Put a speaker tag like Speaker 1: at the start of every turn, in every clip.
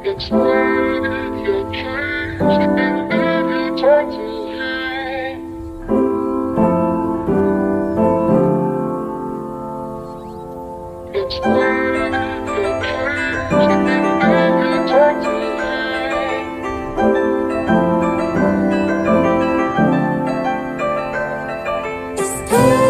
Speaker 1: Explain your case and then you talk to him. Explain your case and then you talk to him.
Speaker 2: Stay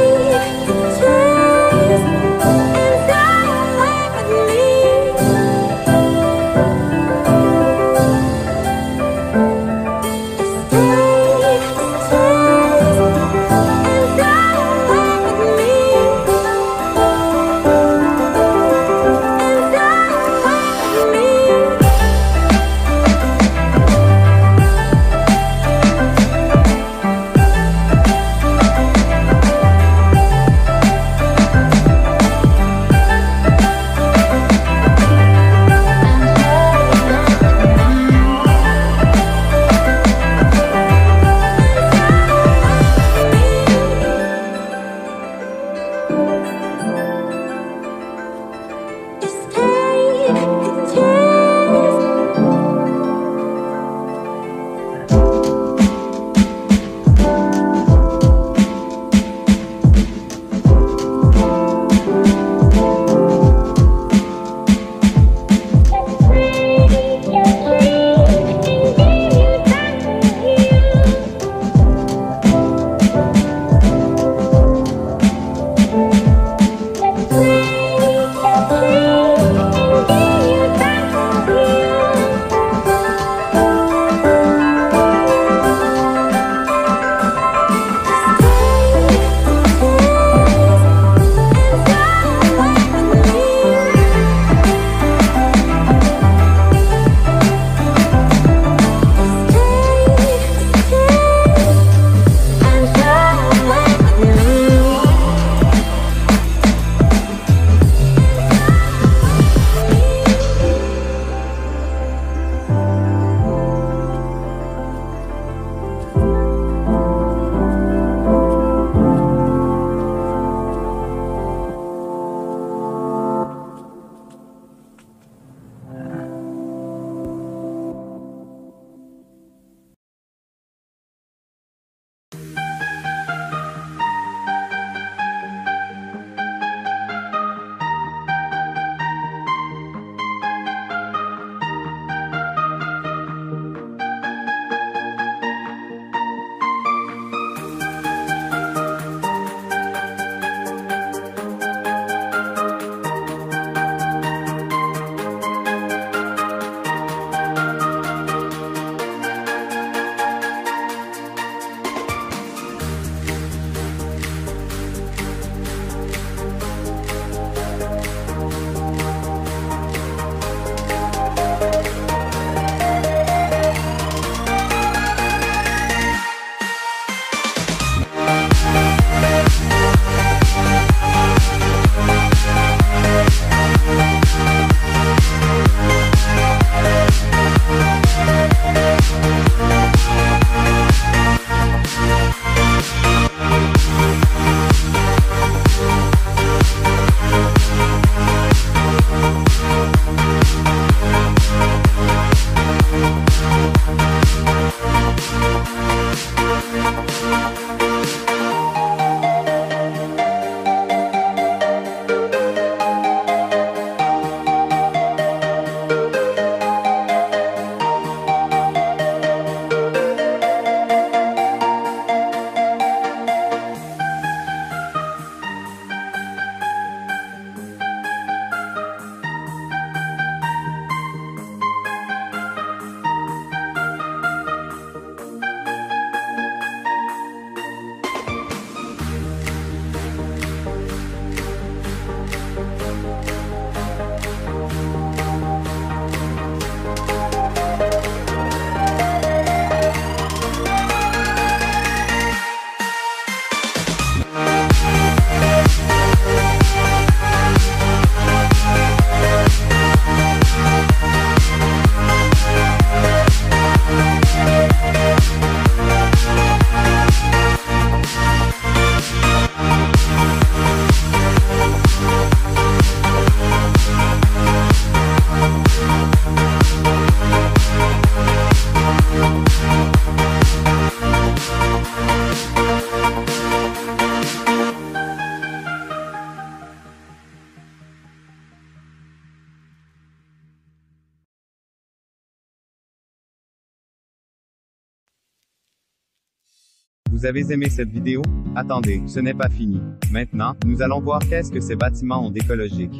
Speaker 2: Vous avez aimé cette vidéo? Attendez, ce n'est pas fini. Maintenant, nous allons voir qu'est-ce que ces bâtiments ont d'écologique.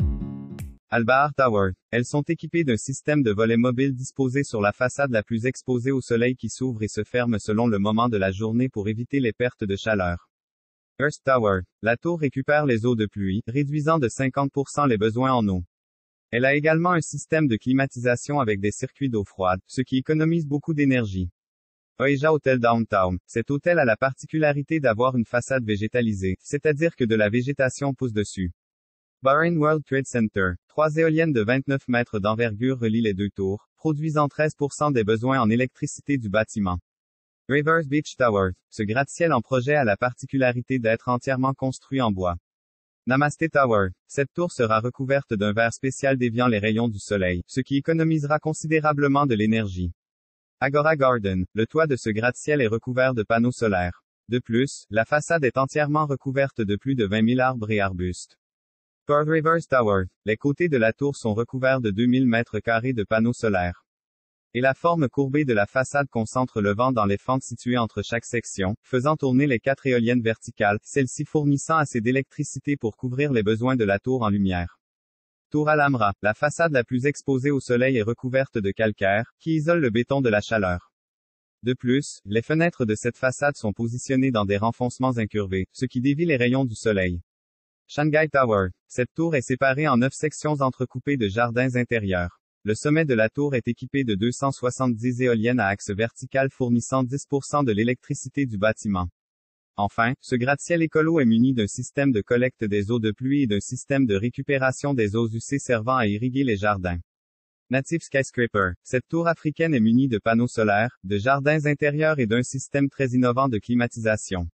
Speaker 2: Albahar Tower. Elles sont équipées d'un système de volets mobiles disposé sur la façade la plus exposée au soleil qui s'ouvre et se ferme selon le moment de la journée pour éviter les pertes de chaleur. Hearst Tower. La tour récupère les eaux de pluie, réduisant de 50% les besoins en eau. Elle a également un système de climatisation avec des circuits d'eau froide, ce qui économise beaucoup d'énergie. Oeja Hotel Downtown. Cet hôtel a la particularité d'avoir une façade végétalisée, c'est-à-dire que de la végétation pousse dessus. Bahrain World Trade Center. 3 éoliennes de 29 mètres d'envergure relient les deux tours, produisant 13% des besoins en électricité du bâtiment. Rivers Beach Tower. Ce gratte-ciel en projet a la particularité d'être entièrement construit en bois. Namaste Tower. Cette tour sera recouverte d'un verre spécial déviant les rayons du soleil, ce qui économisera considérablement de l'énergie. Agora Garden. Le toit de ce gratte-ciel est recouvert de panneaux solaires. De plus, la façade est entièrement recouverte de plus de 20 000 arbres et arbustes. Pearl Rivers Tower. Les côtés de la tour sont recouverts de 2000 mètres carrés de panneaux solaires. Et la forme courbée de la façade concentre le vent dans les fentes situées entre chaque section, faisant tourner les 4 éoliennes verticales, celles-ci fournissant assez d'électricité pour couvrir les besoins de la tour en lumière. Tour Alhambra. La façade la plus exposée au soleil est recouverte de calcaire, qui isole le béton de la chaleur. De plus, les fenêtres de cette façade sont positionnées dans des renfoncements incurvés, ce qui dévie les rayons du soleil. Shanghai Tower. Cette tour est séparée en 9 sections entrecoupées de jardins intérieurs. Le sommet de la tour est équipé de 270 éoliennes à axe vertical fournissant 10% de l'électricité du bâtiment. Enfin, ce gratte-ciel écolo est muni d'un système de collecte des eaux de pluie et d'un système de récupération des eaux usées servant à irriguer les jardins. Native Skyscraper. Cette tour africaine est munie de panneaux solaires, de jardins intérieurs et d'un système très innovant de climatisation.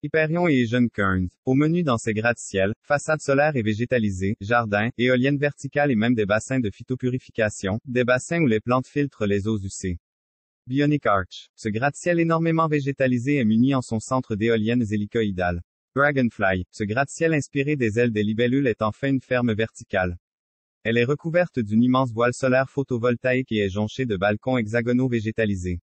Speaker 2: Hyperion et Asian Kearns. Au menu dans ces gratte-ciel, façade solaire et végétalisée, jardins, éoliennes verticales et même des bassins de phytopurification, des bassins où les plantes filtrent les eaux usées. Bionic Arch. Ce gratte-ciel énormément végétalisé est muni en son centre d'éoliennes hélicoïdales. Dragonfly. Ce gratte-ciel inspiré des ailes des libellules est enfin une ferme verticale. Elle est recouverte d'une immense voile solaire photovoltaïque et est jonchée de balcons hexagonaux végétalisés.